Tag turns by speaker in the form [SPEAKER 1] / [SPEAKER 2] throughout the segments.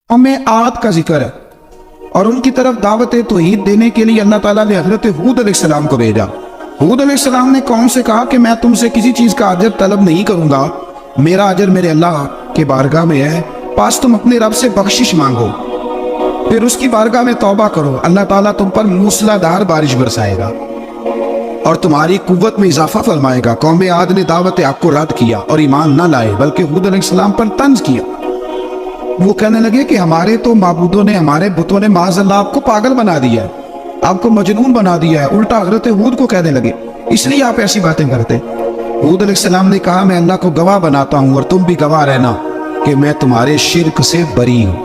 [SPEAKER 1] हमें आद का जिक्र है और उनकी तरफ दावत तौहीद देने के लिए अल्लाह ताला ने हजरत हूद अलैहिस्सलाम को भेजा। हूद अलैहिस्सलाम ने कौम से कहा कि मैं तुमसे किसी चीज का अजर तलब नहीं करूंगा, मेरा अजर मेरे अल्लाह के बारगाह में है, पास तुम अपने रब से बख्शिश मांगो, फिर उसकी बारगाह में तौबा करो, अल्लाह ताला तुम पर मूसलाधार बारिश बरसाएगा और तुम्हारी कुव्वत में इजाफा फरमाएगा। कौम आद ने दावत हक को रद्द किया और ईमान न लाए, बल्कि हूद अलैहिस्सलाम पर तंज किया। वो कहने लगे कि हमारे तो माबूदों ने, हमारे बुतों ने माज़अल्लाह आपको पागल बना दिया है, आपको मजनून बना दिया है। उल्टा हजरत हूद को कहने लगे, इसलिए आप ऐसी बातें करते। हूद अलैहिस्सलाम ने कहा, मैं अल्लाह को गवाह बनाता हूँ और तुम भी गवाह रहना कि मैं तुम्हारे शिर्क से बरी हूँ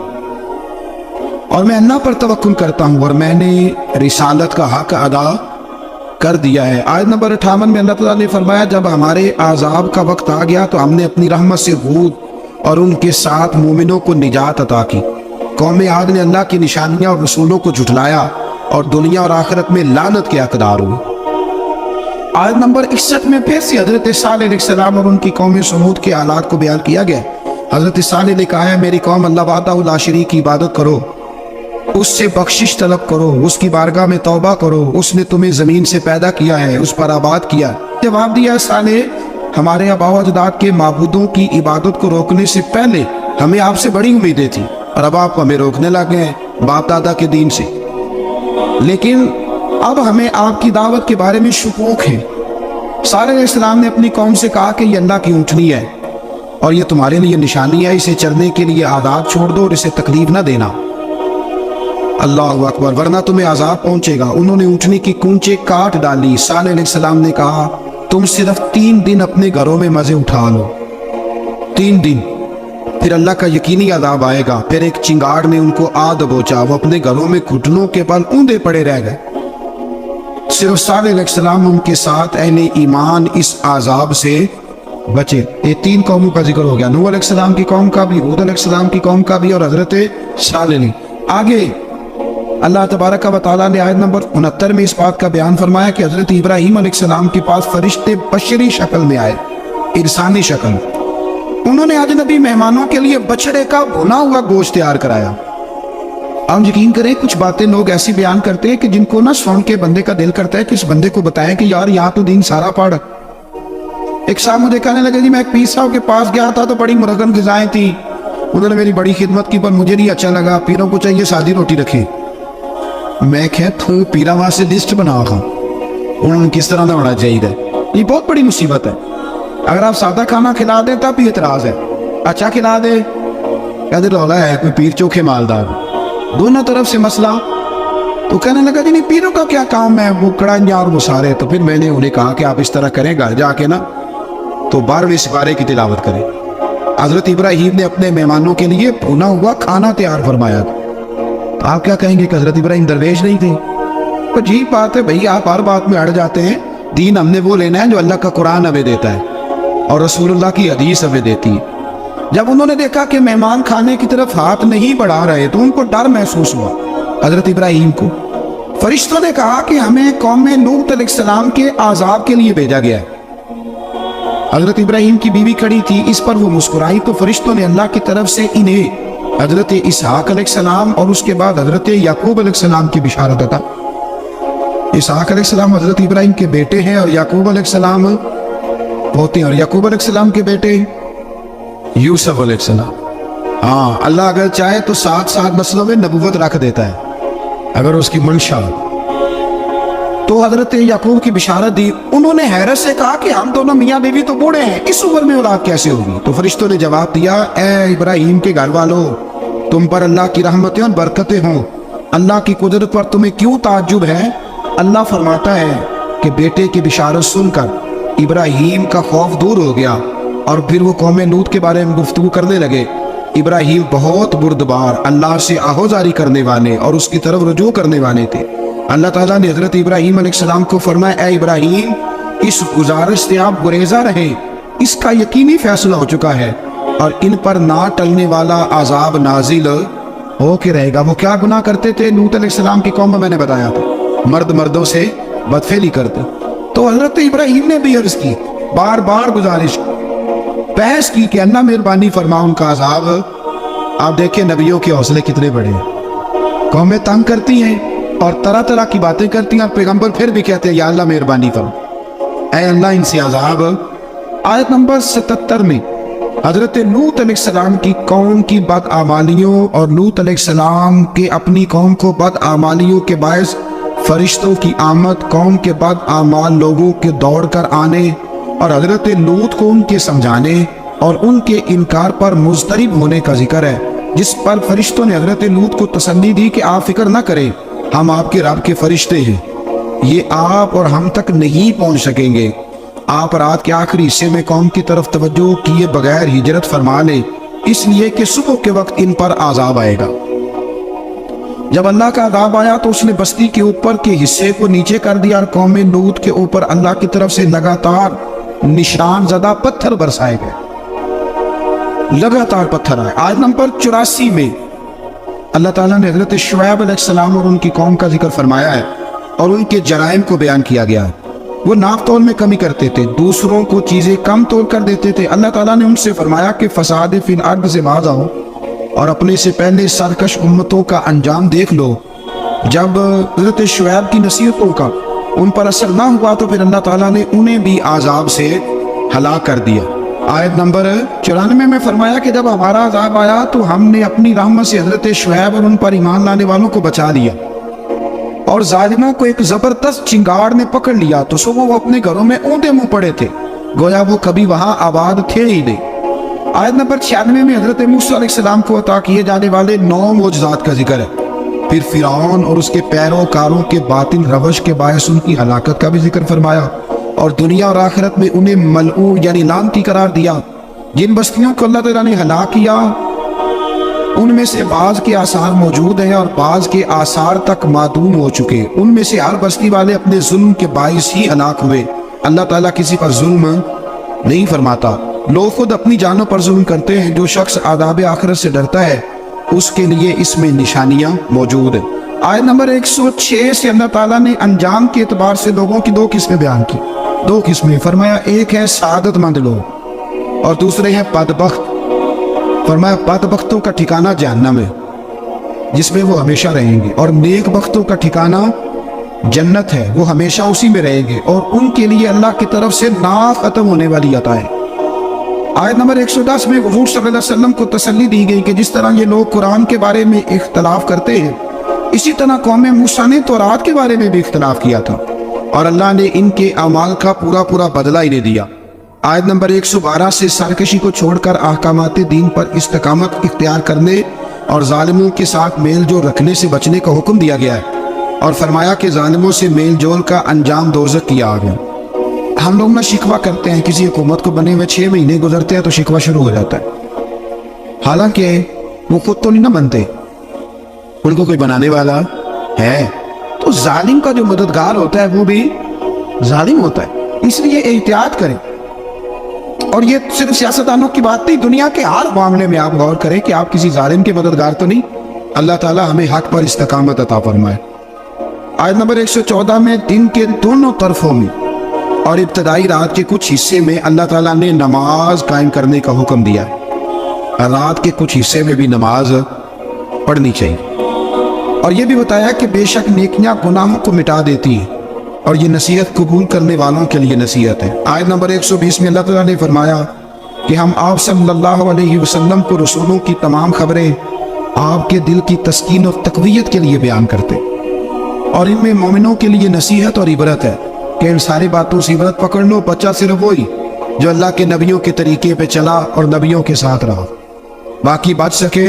[SPEAKER 1] और मैं अल्लाह पर तवक्कुल करता हूँ और मैंने रिसालत का हक अदा कर दिया है। आयत नंबर 58 में अल्लाह ताला ने फरमाया, जब हमारे आज़ाब का वक्त आ गया तो हमने अपनी रहमत से हूद और उनके साथ मोमिनों को निजात अता की। कौम आद ने अल्लाह की निशानियां और रसूलों को झुठलाया और दुनिया और आखिरत में लानत के हकदार हुए। आयत नंबर 61 में फिर से हजरत सालेह अलैहिस्सलाम और उनकी कौम समूद के हालात को बयान किया गया। हजरत सालेह ने कहा है, मेरी कौम अल्लाह वहदहू ला शरीक की इबादत करो, उससे बख्शिश तलब करो, उसकी बारगाह में तौबा करो, उसने तुम्हें जमीन से पैदा किया है, उस पर आबाद किया। जवाब दिया सालेह, हमारे आबाओ अजदाद के माबूदों की इबादत को रोकने से पहले हमें आपसे बड़ी उम्मीदें थी और अब आप हमें रोकने लगे हैं बाप दादा के दीन से, लेकिन अब हमें आपकी दावत के बारे में शुकूक है। सालेह अलैहिस्सलाम ने अपनी कौम से कहा कि ये अल्लाह की ऊँटनी है और ये तुम्हारे लिए निशानी है, इसे चलने के लिए आदात छोड़ दो और इसे तकलीफ ना देना। अल्लाह अकबर, वरना तुम्हें आजाब पहुंचेगा। उन्होंने ऊँटनी की कूंचे काट डाली। सालेह अलैहिस्सलाम ने कहा, तुम सिर्फ 3 दिन अपने घरों में मजे उठा लो, 3 दिन, फिर अल्लाह का यकीनी अजाब आएगा। फिर एक चिंगार ने उनको आ दबोचा, वो अपने घरों में घुटनों के बल ऊंधे पड़े रह गए। सिर्फ सालेह अलैहिस्सलाम उनके साथ अहले ईमान इस अजाब से बचे। ये 3 कौमों का जिक्र हो गया, नूह अलैहिस्सलाम की कौम का भी, हूद अलैहिस्सलाम की कौम का भी और हजरत सालेह ने। आगे अल्लाह तबारक व तआला ने आयत नंबर 69 में इस बात का बयान फरमाया कि हजरत इब्राहीम अलैहिस्सलाम के पास फरिश्ते बशरी शक्ल में आए, इंसानी शक्ल। उन्होंने अजनबी मेहमानों के लिए बछड़े का भुना हुआ गोश्त तैयार कराया। आप यकीन करें, कुछ बातें लोग ऐसी बयान करते हैं कि जिनको ना सुन के बंदे का दिल करता है कि इस बंदे को बताएं कि यार यहाँ तो दीन सारा पढ़। एक साहब मुझे कहने लगे, जी मैं एक पीर साहब के पास गया था तो बड़ी मुरगन ग़िज़ाएं थी, उन्होंने मेरी बड़ी खिदमत की पर मुझे नहीं अच्छा लगा, पीरों को चाहिए सादी रोटी रखे। मैं क्या तू पीरा वास्ते लिस्ट बना खा, उन्होंने किस तरह का होना चाहिए। ये बहुत बड़ी मुसीबत है। अगर आप सादा खाना खिला दें तब भी एतराज है, अच्छा खिला दे कहते रौला है कोई पीर चोखे मालदार, दोनों तरफ से मसला। तो कहने लगा, जी नहीं पीरों का क्या काम है, वो कड़ाइयाँ और वो सारे। तो फिर मैंने उन्हें कहा कि आप इस तरह करें, घर जाके ना तो 12वें सिपारे की तिलावत करें। हजरत इब्राहीम ने अपने मेहमानों के लिए भुना हुआ खाना तैयार फरमाया। आप क्या कहेंगे कि हजरत इब्राहीम दरवेश नहीं थे? तो अजीब बात है भाई, आप हर बात में अड़ जाते हैं। दीन हमने वो लेना है जो अल्लाह का कुरान हमें देता है और रसूलुल्लाह की हदीस हमें देती है। जब उन्होंने देखा कि मेहमान खाने की तरफ हाथ नहीं बढ़ा रहे तो उनको डर महसूस हुआ। हजरत इब्राहीम को फरिश्तों ने कहा कि हमें कौम लूत अलैहिस्सलाम के आज़ाब के लिए भेजा गया है। हजरत इब्राहीम की बीवी खड़ी थी, इस पर वो मुस्कुराई तो फरिश्तों ने अल्लाह की तरफ से इन्हें हजरत इसहाक अलैहिस्सलाम और उसके बाद हजरत याकूब अलैहिस्सलाम की बिशारत अता। इसहाक अलैहिस्सलाम हजरत इब्राहीम के बेटे हैं और याकूब अलैहिस्सलाम पोते हैं, और याकूब अलैहिस्सलाम के बेटे यूसुफ अलैहिस्सलाम। हाँ, अल्लाह अगर चाहे तो 7 नस्लों में नबूवत रख देता है अगर उसकी मंशा। तो हजरत याकूब की बिशारत दी। उन्होंने हैरत से कहा कि हम दोनों मियाँ बीवी तो बूढ़े हैं, इस उम्र में औलाद कैसे होगी? तो फरिश्तों ने जवाब दिया, ए इब्राहीम के घर वालों, तुम पर अल्लाह की रहमतें और बरकतें हों, अल्लाह की कुदरत पर तुम्हें क्यों ताज्जुब है? अल्लाह फरमाता है कि बेटे की बिशारत सुनकर इब्राहीम का खौफ दूर हो गया और फिर वो कौम लूत के बारे में गुफ्तगू करने लगे। इब्राहीम बहुत बुर्दबार, अल्लाह से आहोजारी करने वाले और उसकी तरफ रुजू करने वाले थे। अल्लाह ताला ने हजरत इब्राहीम अलैहिस्सलाम को फरमाया, ए इब्राहीम, इस गुजारिश से आप गुरेजा रहे, इसका यकीनी फैसला हो चुका है और इन पर ना टलने वाला अजाब नाजिल हो के रहेगा। वो क्या गुनाह करते थे? लूत अलैहिस्सलाम की कौम में मैंने बताया था, मर्द मर्दों से बदफेली करते। तो हजरत इब्राहीम ने भी अर्ज की, बार बार गुजारिश बहस की कि अल्लाह मेहरबानी फरमा उनका अजाब आप देखें नबियों के हौसले कितने बड़े हैं। कौमें तंग करती हैं और तरह तरह की बातें करती हैं, और पैगंबर फिर भी कहते हैं या अल्लाह मेहरबानी करो, ऐ अल्लाह इनसे अज़ाब। आयत नंबर 77 में हजरत लूत अलैहिस्सलाम की कौम की बदआमालियों और लूत अलैहिस्सलाम के अपनी कौम को बदआमालियों के बायस फरिश्तों की आमद, कौम के बदआमाल लोगों के दौड़ कर आने और हजरत लूत को उनके समझाने और उनके इनकार पर मुस्तरिब होने का जिक्र है, जिस पर फरिश्तों ने हजरत लूत को तसल्ली दी कि आप फिक्र ना करें, हम आपके रब के फरिश्ते हैं, ये आप और हम तक नहीं पहुंच सकेंगे। आप रात के आखिरी हिस्से में कौम की तरफ तवज्जो किए बगैर हिजरत फरमा ले, इसलिए कि सुबह के वक्त इन पर आज़ाब आएगा। जब अल्लाह का अज़ाब आया तो उसने बस्ती के ऊपर के हिस्से को नीचे कर दिया और कौम लूत के ऊपर अल्लाह की तरफ से लगातार निशान ज़दा पत्थर बरसाए गए, लगातार पत्थर आए। आयत नंबर 84 में अल्लाह ताला ने हजरत शुएब अलैहिस्सलाम और उनकी कौम का जिक्र फरमाया है और उनके जराइम को बयान किया गया है। वो नाप तोल में कमी करते थे, दूसरों को चीजें कम तोल कर देते थे। अल्लाह ताला ने उनसे फरमाया कि फसाद फिल अर्द से बाज आओ और अपने से पहले सरकश उम्मतों का अंजाम देख लो। जब हजरत शुएब की नसीहतों का उन पर असर ना हुआ तो फिर अल्लाह ताला ने उन्हें भी आज़ाब से हलाक कर दिया। आयत नंबर 94 में फरमाया कि जब हमारा अज़ाब आया तो हमने अपनी रहमत से हजरत शुएब और उन पर ईमान लाने वालों को बचा लिया, और जालिमों को एक जबरदस्त चिंगाड़ ने पकड़ लिया तो सुबह वो अपने घरों में ऊंधे मुंह पड़े थे, गोया वो कभी वहां आबाद थे ही नहीं। आयत नंबर 96 में हजरत मूसा अलैहिस्सलाम को अता किए जाने वाले 9 मौजज़ात का जिक्र है। फिर फिरौन और उसके पैरोकारों के बातिल रवश के बायस उनकी हलाकत का भी जिक्र फरमाया और दुनिया और आखिरत में उन्हें मलऊ यानी लानती करार दिया। जिन बस्तियों को अल्लाह ताला ने हलाक किया उनमें से बाज के आसार मौजूद हैं और बाज के आसार तक मादूम हो चुके। उनमें से हर बस्ती वाले अपने जुल्म के बाइस ही हलाक हुए। अल्लाह ताला किसी पर जुल्म नहीं फरमाता। लोग खुद अपनी जानों पर जुल्म करते हैं। जो शख्स आदाब आखिरत से डरता है उसके लिए इसमें निशानियां मौजूद हैं। आयत नंबर 106 से अल्लाह ताला ने अंजाम के एतबार से लोगों की 2 किस्में बयान की। 2 किस्में फरमाया, एक है सादतमंद लोग और दूसरे हैं बदबख्त। फरमाया बदबख्तों का ठिकाना जहन्नम है जिसमें वो हमेशा रहेंगे, और नेक बख्तों का ठिकाना जन्नत है, वो हमेशा उसी में रहेंगे और उनके लिए अल्लाह की तरफ से ना खत्म होने वाली अता है। आयत नंबर 110 में हुजूर सल्लल्लाहु अलैहि वसल्लम को तसल्ली दी गई कि जिस तरह ये लोग कुरान के बारे में इख्तलाफ करते हैं, इसी तरह कौम मूसा ने तौरात के बारे में भी इख्तलाफ किया था और अल्लाह ने इनके अमाल का पूरा पूरा बदला इन्हें दिया। आयत नंबर 112 से सरकशी को छोड़कर अहकामात दीन पर इस्तकामत इख्तियार करने और जालिमों के साथ मेल जोल रखने से बचने का हुक्म दिया गया है और फरमाया कि जालिमों से मेल जोल का अंजाम दोज़ख किया आ गया। हम लोग ना शिकवा करते हैं, किसी हुकूमत को बने हुए 6 महीने गुजरते हैं तो शिकवा शुरू हो जाता है, हालांकि वो खुद तो नहीं ना बनते, उनको कोई बनाने वाला है। तो जालिम का जो मददगार होता है वो भी जालिम होता है, इसलिए एहतियात करें। और ये सिर्फ सियासतदानों की बात नहीं, दुनिया के हर मामले में आप गौर करें कि आप किसी जालिम के मददगार तो नहीं। अल्लाह ताला हमें हक पर इस्तकामत अता फरमाए। आयत नंबर 114 में दिन के दोनों तरफों में और इब्तदाई रात के कुछ हिस्से में अल्लाह ताला ने नमाज कायम करने का हुक्म दिया है। रात के कुछ हिस्से में भी नमाज पढ़नी चाहिए और यह भी बताया कि बेशक नेकियां गुनाहों को मिटा देती हैं और ये नसीहत कबूल करने वालों के लिए नसीहत है। आयत नंबर 120 में अल्लाह ताला ने फरमाया कि हम आप सल्लल्लाहु अलैहि वसल्लम को रसूलों की तमाम खबरें आपके दिल की तस्कीन और तकवीयत के लिए बयान करते और इनमें मोमिनों के लिए नसीहत और इबरत है कि इन सारी बातों से इबरत पकड़ लो। बच्चा सिर्फ वही जो अल्लाह के नबियों के तरीके पे चला और नबियों के साथ रहा, बाकी बच सके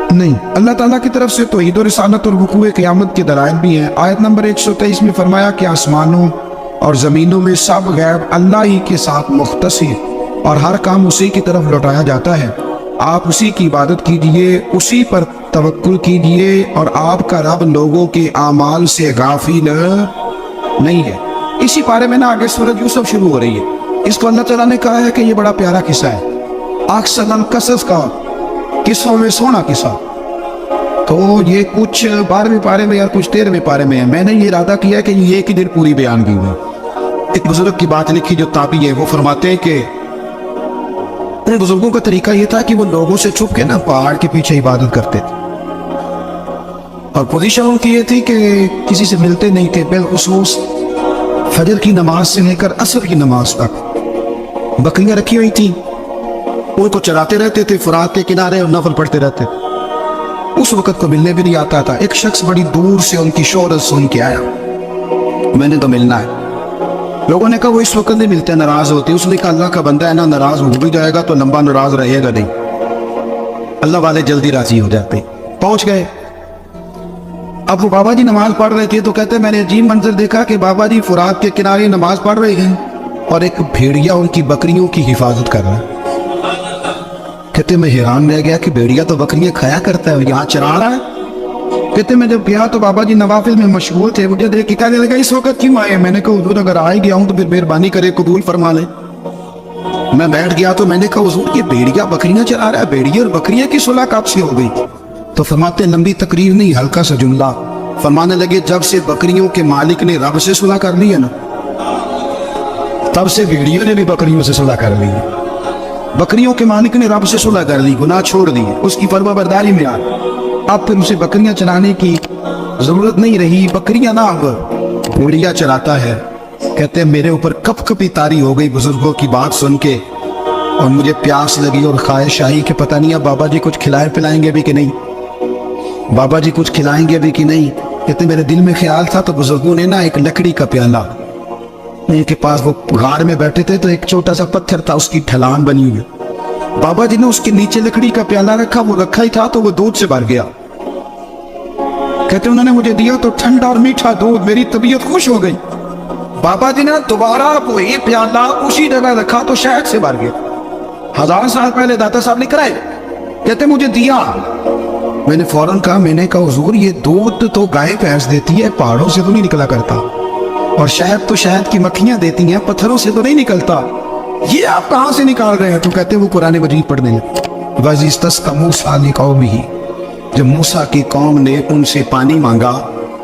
[SPEAKER 1] नहीं। अल्लाह ताला की तरफ से तौहीद और रिसालत और वक़ूए क़यामत के दलाइल भी हैं। आयत नंबर 123 में फरमाया कि आसमानों और ज़मीनों में सब गैब अल्लाह ही के साथ मुख्तस है और हर काम उसी की तरफ लौटाया जाता है। आप उसी की इबादत कीजिए, उसी पर तवक्कुल कीजिए और आपका रब लोगों के आमाल से गाफिल नहीं है। इसी बारे में ना आगे सूरत यूसुफ शुरू हो रही है। इसको अल्लाह ताला ने कहा है कि ये बड़ा प्यारा किस्सा है, अक्सर कसस का किस्सों में सोना किस्सा। तो ये कुछ 12वें पारे में या कुछ 13वें पारे में है। मैंने ये इरादा किया कि ये एक ही दिन पूरी बयान की हुई। एक बुजुर्ग की बात लिखी जो ताबी है, वो फरमाते हैं कि उन बुजुर्गों का तरीका ये था कि वो लोगों से छुप के ना पहाड़ के पीछे इबादत करते थे, और पोजीशन उनकी ये थी कि किसी से मिलते नहीं थे, बिलखुसूस फजर की नमाज से लेकर असर की नमाज तक बकरियां रखी हुई थी, उनको चराते रहते थे फुरात के किनारे और नफल पढ़ते रहते थे। उस वक्त को मिलने भी नहीं आता था। एक शख्स बड़ी दूर से उनकी शोहरत सुन के आया, मैंने तो मिलना है। लोगों ने कहा वो इस वक्त नहीं मिलते, नाराज होते। उसने कहा अल्लाह का बंदा है ना, नाराज हो भी जाएगा तो लंबा नाराज रहेगा नहीं, अल्लाह वाले जल्दी राजी हो जाते। पहुंच गए। अब वो बाबा जी नमाज पढ़ रहे थे तो कहते मैंने अजीब मंजर देखा कि बाबा जी फुरात के किनारे नमाज पढ़ रहे हैं और एक भेड़िया उनकी बकरियों की हिफाजत कर रहा है। कहते मैं हैरान रह गया कि भेड़िया तो बकरियां खाया करता है, यहाँ चरा रहा है। कहते मैं जब गया तो बाबा जी नवाफिल में मशगूल थे, मुझे देख के कहने लगा इस वक्त क्यों आए? मैंने कहा हुजूर अगर आ ही गया हूं तो फिर मेहरबानी करे कबूल फरमा ले। मैं बैठ गया तो मैंने कहा हुजूर ये भेड़िया बकरियां चरा रहा है, भेड़िया और बकरियां की सुलह कब से हो गई? तो फरमाते लंबी तकरीर नहीं, हल्का सा जुमला। फरमाने लगे जब से बकरियों के मालिक ने रब से सुलह कर ली है ना, तब से भेड़ियों ने भी बकरियों से सुलह कर ली है। बकरियों के मालिक ने रब से सुलह कर ली, गुनाह छोड़ दिए, उसकी फरमाबरदारी में आ, अब फिर उसे बकरियां चराने की जरूरत नहीं रही। बकरियां ना अब भेड़िया चराता है। कहते मेरे ऊपर कप कपी तारी हो गई बुजुर्गों की बात सुन के, और मुझे प्यास लगी और ख्वाहिश आई कि पता नहीं अब बाबा जी कुछ खिलाए पिलाएंगे भी कि नहीं, बाबा जी कुछ खिलाएंगे भी कि नहीं। कहते मेरे दिल में ख्याल था तो बुजुर्गों ने ना एक लकड़ी का प्याला, इनके पास वो गाड़ में बैठे थे तो एक छोटा सा पत्थर था, उसकी ढलान बनी हुई, बाबा जी ने उसके नीचे लकड़ी का प्याला रखा, वो रखा ही था तो वो दूध से भर गया। कहते उन्होंने मुझे दिया तो ठंडा और मीठा दूध, मेरी तबीयत खुश हो गई। बाबा जी ने दोबारा वही प्याला उसी जगह रखा तो शहद से भर गया। 1000 साल पहले दाता साहब ने कराए। कहते मुझे दिया, मैंने फौरन कहा, मैंने कहा हुजूर ये दूध तो गाय भैंस देती है, पहाड़ों से तो नहीं निकला करता, और शहद तो शहद की मक्खियां देती हैं, पत्थरों से तो नहीं निकलता, ये आप कहां से निकाल रहे हैं? तो कहते वो कुरान मजीद पढ़ने लगे। वज़िस्तस्क़ा मूसा लिक़ौमिही, जब मूसा की कौम ने उनसे पानी मांगा,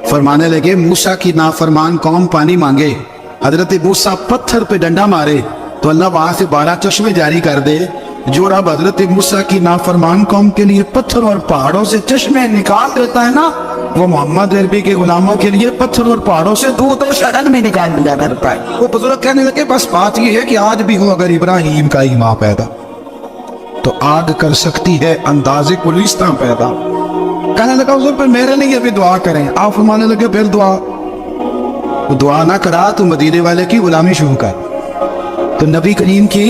[SPEAKER 1] फरमाने लगे मूसा की नाफरमान कौम पानी मांगे, हजरत मूसा पत्थर पे डंडा मारे तो अल्लाह वहां से 12 चश्मे जारी कर दे। जो रब हजरत मूसा की नाफरमान कौम के लिए पत्थर और पहाड़ों से चश्मे निकाल देता है ना, वो मोहम्मद अरबी के गुलामों के लिए पत्थर और पहाड़ों से दूध और शहद में निकाल दिया करता है। वो बुजुर्ग कहने लगे बस बात ये है कि आज भी हो अगर इब्राहिम का ही माँ पैदा तो आग कर सकती है अंदाजे गुलिस्तां पैदा। कहने लगा हुजूर पर मेरे लिए भी दुआ करें। आप फरमाने लगे फिर दुआ, तो दुआ ना करा तो मदीने वाले की गुलामी शुरू कर, तो नबी करीम की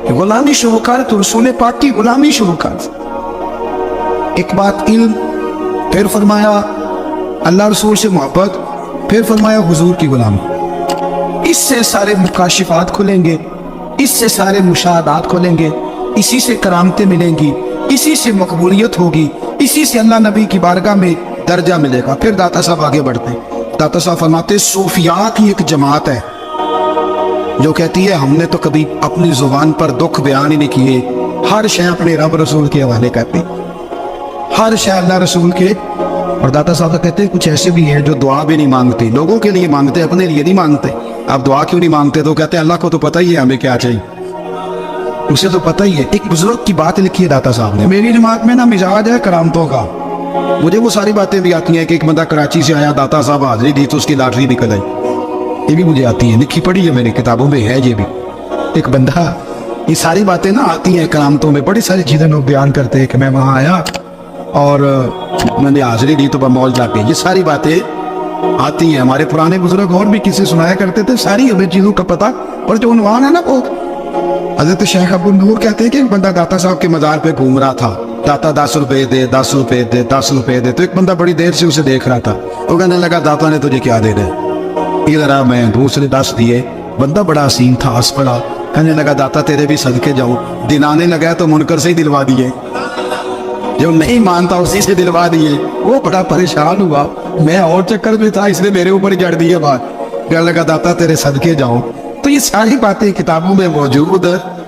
[SPEAKER 1] गुलामी शुरू कर, तो रसूल पाक की गुलामी शुरू कर। एक बात इल्म, फिर फरमाया अल्लाह रसूल से मोहब्बत, फिर फरमाया हुजूर की गुलामी। इससे सारे मुकाशिफात खुलेंगे, इससे सारे मुशाहदात खुलेंगे, इसी से करामतें मिलेंगी, इसी से मकबूलियत होगी, इसी से अल्लाह नबी की बारगाह में दर्जा मिलेगा। फिर दाता साहब आगे बढ़ते, दाता साहब फरमाते सूफिया की एक जमात है जो कहती है हमने तो कभी अपनी जुबान पर दुख बयान ही नहीं किए, हर शय अपने रब रसूल के हवाले करते, हर शय अल्लाह रसूल के। और दाता साहब कहते हैं कुछ ऐसे भी हैं जो दुआ भी नहीं मांगते, लोगों के लिए मांगते, अपने लिए नहीं मांगते। आप दुआ क्यों नहीं मांगते? तो कहते हैं अल्लाह को तो पता ही है हमें क्या चाहिए, उसे तो पता ही है। एक बुजुर्ग की बात लिखी है दाता साहब ने, मेरी जमात में ना मिजाज है करामतों का, मुझे वो सारी बातें भी आती हैं कि एक बंदा कराची से आया, दाता साहब हाजिरी दी तो उसकी लॉटरी निकल आई, ये भी मुझे आती है, लिखी पढ़ी है मेरी किताबों में है ये भी। एक बंदा, ये सारी बातें ना आती हैं करामतों में, बड़ी सारी चीजें लोग बयान करते हैं कि मैं वहां आया और मैंने हाजिरी दी तो मौज लग गई, ये सारी बातें आती हैं। हमारे पुराने बुजुर्ग और भी किसी सुनाया करते थे, सारी हमें चीजों का पता। और जो उन्वान है ना वो हजरत शेख अब्दुल नूर कहते हैं कि एक बंदा दाता साहब के मजार पे घूम रहा था, दाता 10 रुपए दे, 10 रुपए दे, 10 रुपए दे। तो एक बंदा बड़ी देर से उसे देख रहा था, वो कहने लगा दाता ने तुझे क्या दे दे? इधर आ, मैं दूसरे 10 दिए। बंदा बड़ा हसीन था, हंस पड़ा, कहने लगा दाता तेरे भी सदके जाऊं। दिन आने लगा तो मुनकर से ही दिलवा दिए, जो नहीं मानता उसी से दिलवा दिए। वो बड़ा परेशान हुआ, मैं और चक्कर में था इसलिए मेरे ऊपर जड़ दिए बात। कहने लगा दाता तेरे सदके जाऊं। तो ये सारी बातें किताबों में मौजूद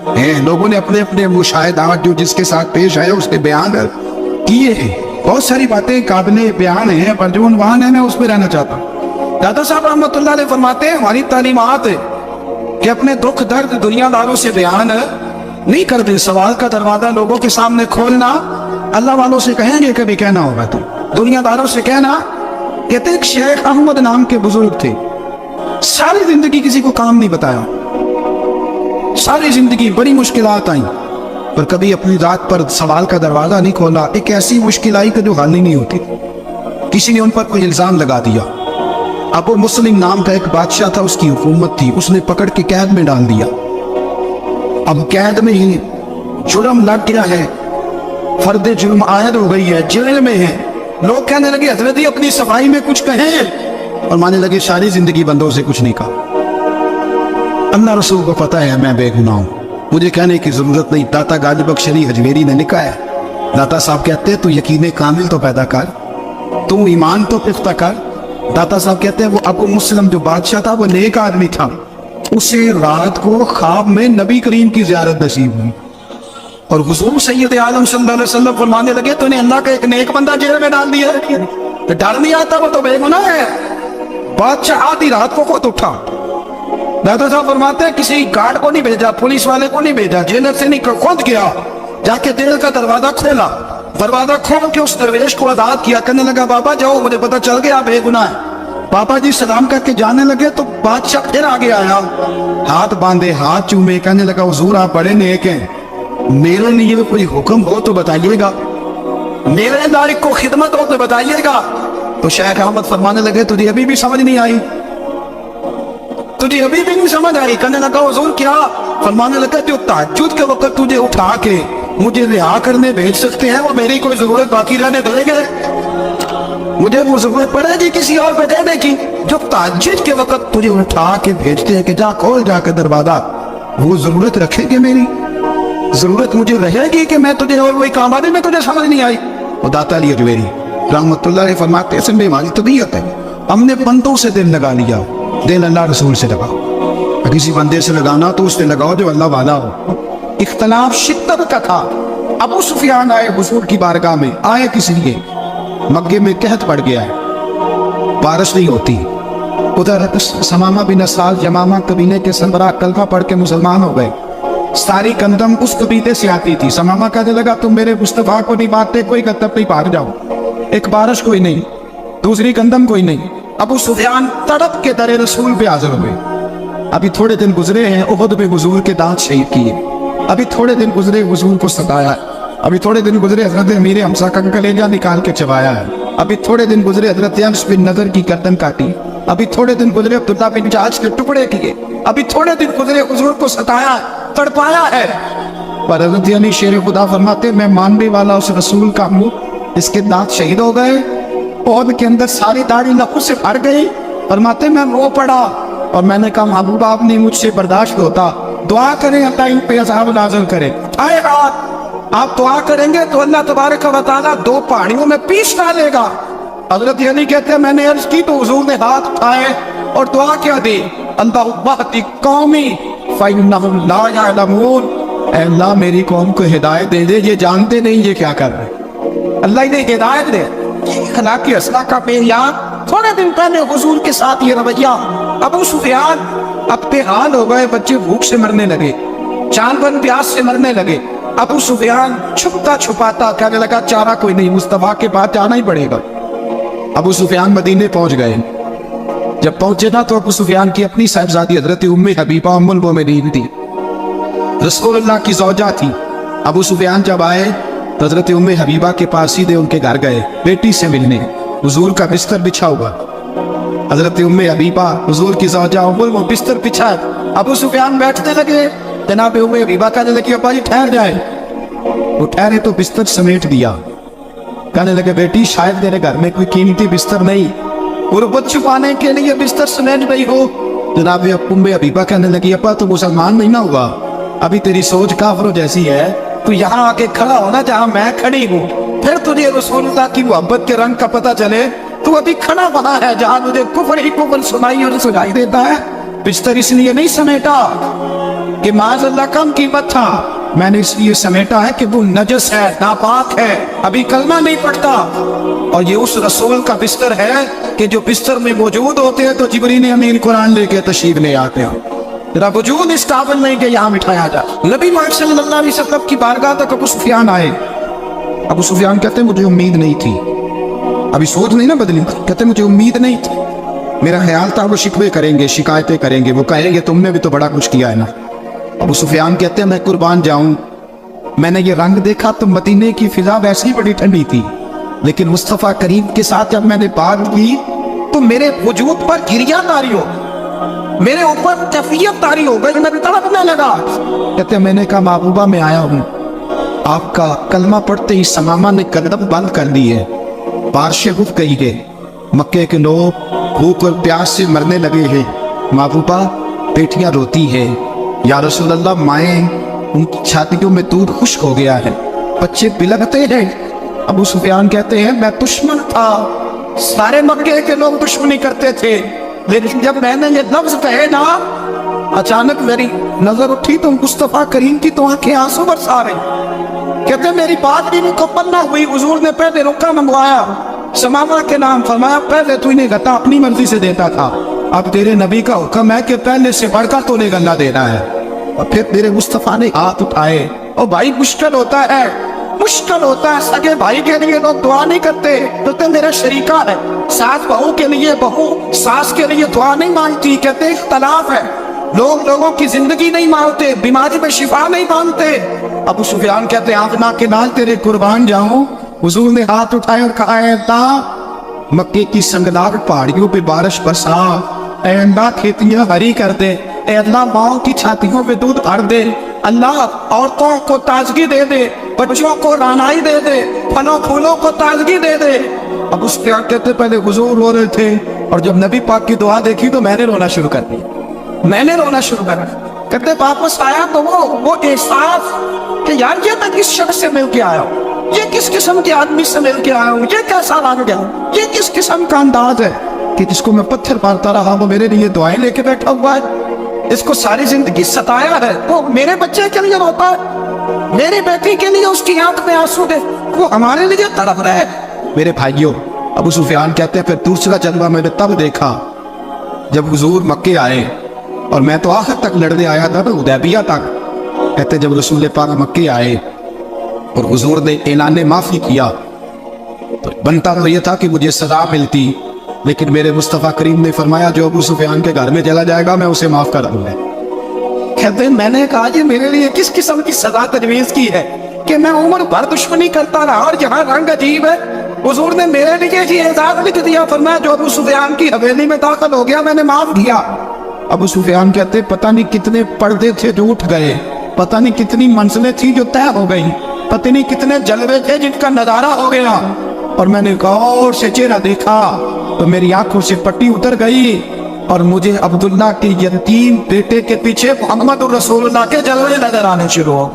[SPEAKER 1] हैं, लोगों ने अपने अपने मुशाहिदात जो जिसके साथ पेश आए उसके बयान किए हैं। बहुत सारी बातें काबिले बयान हैं, पर जो उन्वान है मैं उस पर रहना चाहता हूँ। दाता साहब रहमतुल्लाह अलैह फरमाते हैं हमारी तालीमात है कि अपने दुख दर्द दुनियादारों से बयान नहीं करते। सवाल का दरवाजा लोगों के सामने खोलना, अल्लाह वालों से कहेंगे कभी कहना होगा तो, दुनियादारों से कहना। कहते एक शेख अहमद नाम के बुजुर्ग थे, सारी जिंदगी किसी को काम नहीं बताया, सारी जिंदगी बड़ी मुश्किलात आई, पर कभी अपनी जात पर सवाल का दरवाजा नहीं खोला। एक ऐसी मुश्किल आई कि जो हल ही नहीं होती। किसी ने उन पर कोई इल्जाम लगा दिया। अबू मुस्लिम नाम का एक बादशाह था, उसकी हुकूमत थी, उसने पकड़ के कैद में डाल दिया। अब कैद में ही जुर्म लग गया है, फर्द जुर्म आयद हो गई है, जेल में है। लोग कहने लगे हजरत जी अपनी सफाई में कुछ कहें, और मानने लगे सारी जिंदगी बंदों से कुछ नहीं कहा। अल्लाह रसूल को पता है मैं बेगुनाह हूं, मुझे कहने की जरूरत नहीं। दाता गालिब बख्श अली हजवेरी ने लिखा है, दाता साहब कहते हैं तू यकीन कामिल तो पैदा कर, तू ईमान तो पुख्ता कर। दाता साहब कहते हैं वो अबू मुस्लिम जो बादशाह था वो नेक आदमी था, उसे रात को ख्वाब में नबी करीम की ज़ियारत नसीब हुई, और हुजूर सैयद आलम सल्लल्लाहु अलैहि वसल्लम फरमाने लगे तूने अल्लाह का एक नेक बंदा जेल में डाल दिया है, तो डर नहीं आता, वो तो बेगुनाह है। बादशाह आधी रात को खुद उठा। दादा साहब फरमाते हैं किसी गार्ड को नहीं भेजा, पुलिस वाले को नहीं भेजा, जेलर से नहीं, खुद गया, जाके जेल का दरवाजा खोला, दरवाजा खोल के उस दरवेश को आजाद किया। कहने लगा बाबा जाओ, मुझे पता चल गया बेगुनाह है। पापा जी सलाम करके जाने लगे तो बादशाह फिर आगे आया, हाथ बांधे, हाथ चूमे, कहने लगा हुजूर आप बड़े नेक हैं, मेरे लिए कोई हुक्म हो तो बताइएगा, मेरे दारिक को खिदमत हो तो बताइएगा। तो शेख अहमद फरमाने लगे तुझे अभी भी समझ नहीं आई, तुझे अभी भी नहीं समझ आई। कहने लगा हुजूर क्या? फरमाने लगा जो तहज्जुद के वक्त तुझे उठा के मुझे रिहा करने भेज सकते हैं वो मेरी कोई जरूरत बाकी रहने देंगे? मुझे वो जरूरत पड़ेगी किसी और पे देने की। जो तहज्जुद के वक्त तुझे उठा के भेजते हैं कि जा खोल जाकर दरवाजा, वो जरूरत रखेंगे मेरी? जरूरत मुझे रहेगी कि मैं तुझे और वही काम आने में तुझे समझ नहीं आई? वो दाता अली हजवेरी रहमतुल्लाह फरमाते हैं इसमें हमारी तबीयत है, हमने बंदों से दिल लगा लिया, दिल अल्लाह रसूल से लगाओ। किसी बंदे से लगाना तो उससे लगाओ जो अल्लाह वाला हो। इख्तलाफ शिद्दत का था। अबू सुफियान आए हुजूर की बारगाह में, आए किस लिए? मक्के में कहत पड़ गया है, बारिश नहीं होती। उधर समामा बिन असाल जमामा कबीले के सरबराह कलमा पढ़ के मुसलमान हो गए। सारी कंदम उस कबीले से आती थी। समामा कहने लगा तुम मेरे मुस्तफा को नहीं बांटते, कोई गत्तब नहीं, भाग जाओ। एक बारिश कोई नहीं, दूसरी कंदम कोई नहीं। अबू सुफियान तड़प के दरे रसूल पे हाजिर हुए। अभी थोड़े दिन गुजरे हैं, उहद में हुजूर के दांत शहीद किए। अभी थोड़े दिन गुजरे हुजूर को सताया। अभी थोड़े दिन गुजरे हजरत अमीर हमजा का कलेजा निकाल के चबाया है। अभी थोड़े दिन गुजरे हजरत अंस बिन नजर की गर्दन काटी। अभी थोड़े दिन गुजरे अब्दुल्ला बिन जाज के टुकड़े किए। अभी थोड़े दिन गुजरे हुजूर को सताया, तड़पाया है। पर हजरत अली शेर खुदा फरमाते मैं मानने वाला उस रसूल का हूँ, इसके दांत शहीद हो गए, पौध के अंदर सारी दाढ़ी लहू से भर गई। फरमाते मैं रो पड़ा और मैंने कहा महबूब आप नहीं मुझसे बर्दाश्त होता, दुआ करें अल्लाह इन पे अज़ाब नाज़िल करे। आए आप दुआ करेंगे तो अल्लाह तबारक व तआला दो पहाड़ियों में पीस डालेगा। हजरत अली कहते हैं मैंने अर्ज की तो हुजूर ने हाथ उठाए और दुआ क्या दी, अल्लाहुम्मा कौमी फइन्नहुम ला यअलमून, ऐ अल्लाह मेरी कौम को हिदायत दे दे, ये जानते नहीं ये क्या कर रहे। अल्लाह ने हिदायत दे। अखलाकी असला का बेयान। थोड़े दिन पहले हुजूर के साथ ये रवैया। अबू सुफियान अब बेहाल हो गए, बच्चे भूख से मरने लगे, जानवर प्यास से मरने लगे। अबू सुफियान छुपता छुपाता कहने लगा चारा कोई नहीं, मुस्तफा के पास जाना ही पड़ेगा। अबू सुफियान मदीने पहुंच गए। जब पहुंचे ना तो अबू सुफियान की अपनी साहिबजादी हजरत उम्मे हबीबा उम्मुल मोमिनीन थी, रसूलुल्लाह की ज़ौजा थी। अबू सुफियान जब आए तो हजरत उम्मे हबीबा के पास सीधे उनके घर गए बेटी से मिलने। हुजूर का बिस्तर बिछा हुआ, हजरत उम्मे हबीबा हुजूर की ज़ौजा उम्मुल वो बिस्तर बिछा। अबू सुफियान बैठने लगे, जनाब उम्मे हबीबा कहने लगी अब्बा जी ठहर जाए। वो ठहरे तो बिस्तर समेट दिया। कहने लगे बेटी शायद तेरे घर में कोई कीमती बिस्तर नहीं, गुर्बत छुपाने के लिए बिस्तर समेट रही हो। जनाब उम्मे हबीबा कहने लगी अब्बा तो मुसलमान नहीं ना हुआ, अभी तेरी सोच काफिरों जैसी है, तू यहाँ आके खड़ा होना जहाँ मैं खड़ी हूँ, फिर तुझे रसूलुल्लाह की मोहब्बत के रंग का पता चले। तू अभी खड़ा बना है जहाँ तुझे कुफर ही कुफर सुनाई और सुनाई देता है। बिस्तर इसलिए नहीं समेटा कि माज़अल्लाह कम कीमत था, मैंने इसलिए समेटा है कि वो नजस है, नापाक है, अभी कलमा नहीं पढ़ता। और ये उस रसूल का बिस्तर है कि जो बिस्तर में मौजूद होते हैं तो जिब्रील अमीन कुरान लेके तशरीफ ले आते हैं। तेरा वजूद इस काबिल नहीं कि यहाँ मिठाया जाए। नबी मोहम्मद सल्लल्लाहु अलैहि वसल्लम की बारगाह तक अबू सुफियान आए। अबू सुफियान कहते मुझे उम्मीद नहीं थी, अभी सोच नहीं ना बदली, कहते मुझे उम्मीद नहीं थी, मेरा ख्याल था वो शिकवे करेंगे, शिकायतें करेंगे, वो कहेंगे तुमने भी तो बड़ा कुछ किया है ना। अबू सुफियान कहते हैं मैं कुर्बान जाऊं, मैंने ये रंग देखा तो मदीने की फिजा वैसे ही बड़ी ठंडी थी, लेकिन मुस्तफ़ा करीम के साथ जब मैंने बात की तो मेरे वजूद पर गिरिया तारी हो, मेरे ऊपर कैफियत तारी हो गई, मैं तड़पने लगा। कहते मैंने कहा महबूबा मैं आया हूँ, आपका कलमा पढ़ते ही समामा ने कदम बंद कर दी है, बारिशें रुक गई है, मक्के के लोग भूख और प्यास से मरने लगे हैं, महबूबा बेटियां रोती है, या रसूल अल्लाह माएँ उनकी छातियों में दूध खुश्क हो गया है, बच्चे बिलखते हैं। अबू सुफियान कहते हैं मैं दुश्मन था, सारे मक्के के लोग दुश्मनी करते थे, लेकिन जब मैंने ये लफ्ज कहे ना, अचानक मेरी नजर उठी तो मुस्तफा करीम की तो आंखें आंसू बरसा रही। कहते मेरी बात भी मुकम्मल ना हुई, हुजूर ने पहले रुका मंगवाया, समामा के नाम फरमाया, पहले तू इन्हें गता अपनी मर्जी से देता था, अब तेरे नबी का हुक्म है कि पहले से बढ़कर तूने गल्ला देना है। और फिर मेरे मुस्तफा ने हाथ उठाए। और भाई मुश्किल होता है, मुश्किल होता है, सगे भाई के लिए लोग दुआ नहीं करते, तो मेरा शरीका है, सास बहू के लिए बहू सास के लिए दुआ नहीं मांगती, कहते इख्तलाफ है, लोग लोगों की जिंदगी नहीं मांगते, बीमारी में शिफा नहीं मांगते। अबू सुफियान कहते आंखना के नाल तेरे कुर्बान जाऊं। हुजूर ने हाथ उठाए और कहा अल्लाह मक्के की संगलार पहाड़ियों पे बारिश बरसा, ऐ अल्लाह खेतियां हरी कर दे, ऐ अल्लाह माओ की छातियों पे दूध भर दे, अल्लाह औरतों को ताजगी दे दे, बच्चों को रानाई दे दे, फलों फूलों को ताजगी दे दे। अब उस क्या कहते पहले हुजूर रो रहे थे, और जब नबी पाक की दुआ देखी तो मैंने रोना शुरू कर दिया, मैंने रोना शुरू करा। कहते वापस आया तो वो एहसास कि यार ये मैं किस शख्स से मिल के आया हूँ, ये किस किस्म के आदमी से मिल के आया हूँ, ये कैसा लग गया, ये किस किस्म का अंदाज है कि जिसको मैं पत्थर मारता रहा वो मेरे लिए दुआएं लेके बैठा हुआ है, इसको सारी जिंदगी सताया है, वो मेरे बच्चे के लिए रोता है, मेरी बेटी के लिए उसकी आंख में आंसू दे, वो हमारे लिए तड़प रहा है। मेरे भाइयों, अबू सुफियान कहते हैं फिर दूसरा जलवा मैंने तब देखा जब हुजूर मक्के आए, और मैं तो आखिर तक लड़ने आया था ना हुदैबिया तक। कहते जब रसूल पाक मक्के आए और हुजूर ने ऐलान माफी किया तो बनता तो ये था कि मुझे सजा मिलती, लेकिन मेरे मुस्तफ़ा करीम ने फरमाया जो अबू सुफियान के घर में चला जाएगा मैं उसे माफ कर दूंगा। कहते हैं मैंने कहा ये मेरे लिए किस किस्म की सजा तजवीज की है कि मैं उम्र भर दुश्मनी करता रहा, और जहाँ रंग अजीब है, हुजूर ने मेरे लिए ही एजाज लिख दिया, फरमाया जो अबू सुफियान की हवेली में दाखिल हो गया मैंने माफ किया। अबू सुफियान कहते पता नहीं कितने पर्दे थे जो उठ गए, पता नहीं कितनी मंजिलें थी जो तय हो गई, पता नहीं कितने जलवे थे जिनका नजारा हो गया, और मैंने गौर से चेहरा देखा तो मेरी आंखों से पट्टी उतर गई, और मुझे अब्दुल्ला के यतीम बेटे के पीछे मोहम्मद रसूलुल्लाह के जलवे नजर आने शुरू हो।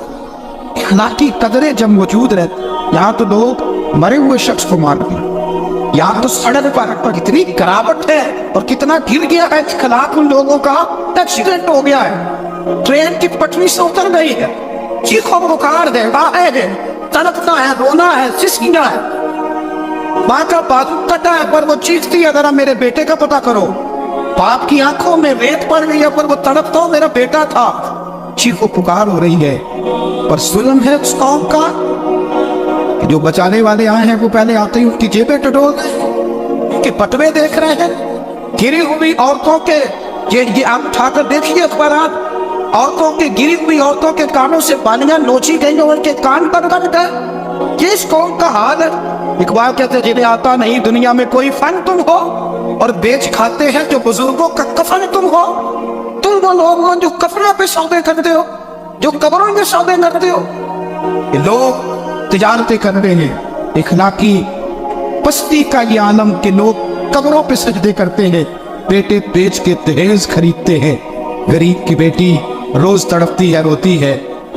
[SPEAKER 1] इखलाकी कदरें जब मौजूद रहती, यहाँ तो लोग मरे हुए शख्स को मार दिया, यहाँ तो सड़क पर कितनी गिरावट है और कितना गिर गया है इखलाक उन लोगों का, एक्सीडेंट हो गया है, ट्रेन की पटरी से उतर गई है, चीखों पुकार है, तड़पना है, रोना है, सिसकना है, माँ का बाजू कटा है पर वो चीखती है जरा मेरे बेटे का पता करो, बाप की आंखों में रेत पड़ गई है पर वो तड़पता हो मेरा बेटा था, चीखों पुकार हो रही है। पर जुल्म है उस कौम का कि जो बचाने वाले आए हैं वो पहले आते ही उनकी जेबें टटोल गए, उनके पटवे देख रहे हैं, गिरी हुई औरतों के ये आप उठाकर देखिए अखबार, औरतों के गिरी हुई औरतों के कानों से बालियां नोची गई और उनके कान पर कट गए। ये इस कौम का हाल है। इकबाल कहते जिन्हें आता नहीं दुनिया में कोई फन तुम हो, और बेच खाते हैं जो बुजुर्गों का कफन तुम हो। तुम वो लोग हो जो कफनों पे सौदे करते हो, जो कब्रों में सौदे करते हो। ये लोग तिजारतें कर रहे हैं, इखलाकी पस्ती का ये आलम के लोग कब्रों पे सजदे करते हैं, बेटे बेच के दहेज खरीदते हैं। गरीब की बेटी रोज तड़पती है, रोती है,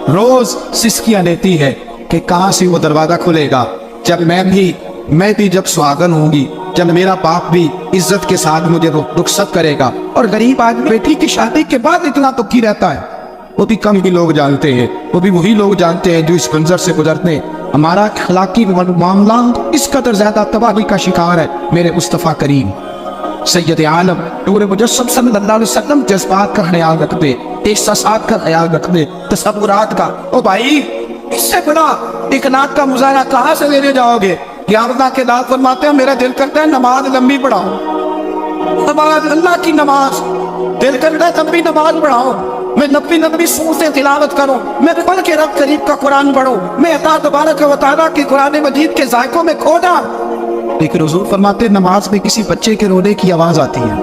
[SPEAKER 1] रोज सिसकियां लेती है कि कहां से वो दरवाजा खुलेगा, जब मैं भी जब सुहागन होंगी, जब मेरा बाप भी इज्जत के साथ मुझे रुखसत करेगा। और गरीब आदमी बेटी की शादी के बाद इतना तो की रहता है, वो भी कम ही लोग जानते हैं, वो भी वही लोग जानते हैं जो इस मंजर से गुजरते हैं। हमारा अखलाकी मामला इस कदर ज्यादा तबाही का शिकार है। मेरे मुस्तफ़ा करीम सैयद आलम नूर मुजस्सम सल्लल्लाहु अलैहि वसल्लम जज्बात का ख्याल रखते, एहसासात का ख्याल रखते, तसव्वुरात का। ओ भाई, इससे बड़ा एक नात का मुजाहरा कहाँ से लेने जाओगे? या अल्लाह के दाद फरमाते हैं मेरा दिल करता है नमाज लंबी पढ़ाओ, नमाज अल्लाह की नमाज, दिल करता है लंबी नमाज पढ़ाओ, मैं लंबी सूरतें तिलावत करूं, मैं पढ़ के रब करीब का कुरान पढ़ूं, मैं अल्लाह तबारक व तआला के कुरान मजीद के जायकों में खो जाऊं। लेकिन हुजूर फरमाते नमाज में किसी बच्चे के रोने की आवाज आती है,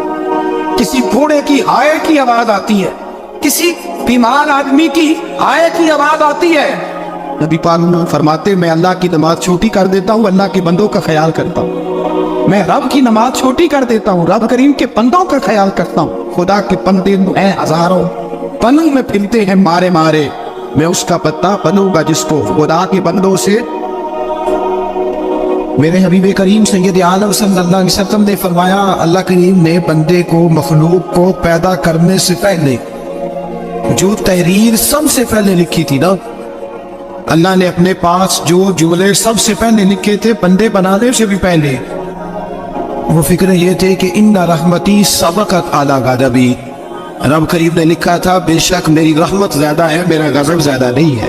[SPEAKER 1] किसी बूढ़े की हाय की आवाज आती है, किसी बीमार आदमी की हाय की आवाज आती है। नबी पाक फरमाते मैं अल्लाह की नमाज छोटी कर देता हूँ, अल्लाह के बंदों का ख्याल करता हूँ। मैं रब की नमाज छोटी कर देता हूँ, रब करीम के बंदों का ख्याल करता हूँ। खुदा के बंदे हैं हजारों, पलंग में फिरते हैं मारे मारे, मैं उसका पत्ता बनूंगा जिसको खुदा के बंदों से। मेरे हबीब करीम सैयद आलम सल्लल्लाहु अलैहि वसल्लम ने फरमाया अल्लाह करीम ने बंदे को, मखलूक को पैदा करने से पहले जो तहरीर सबसे पहले लिखी थी ना, अल्लाह ने अपने पास जो जुमले सबसे पहले लिखे थे बंदे बनाने से भी पहले, वो फिक्र ये थे कि इन्ना रहमती सबकत आला गज़बी। रब करीम ने लिखा था बेशक मेरी रहमत ज्यादा है, मेरा गज़ब ज्यादा नहीं है।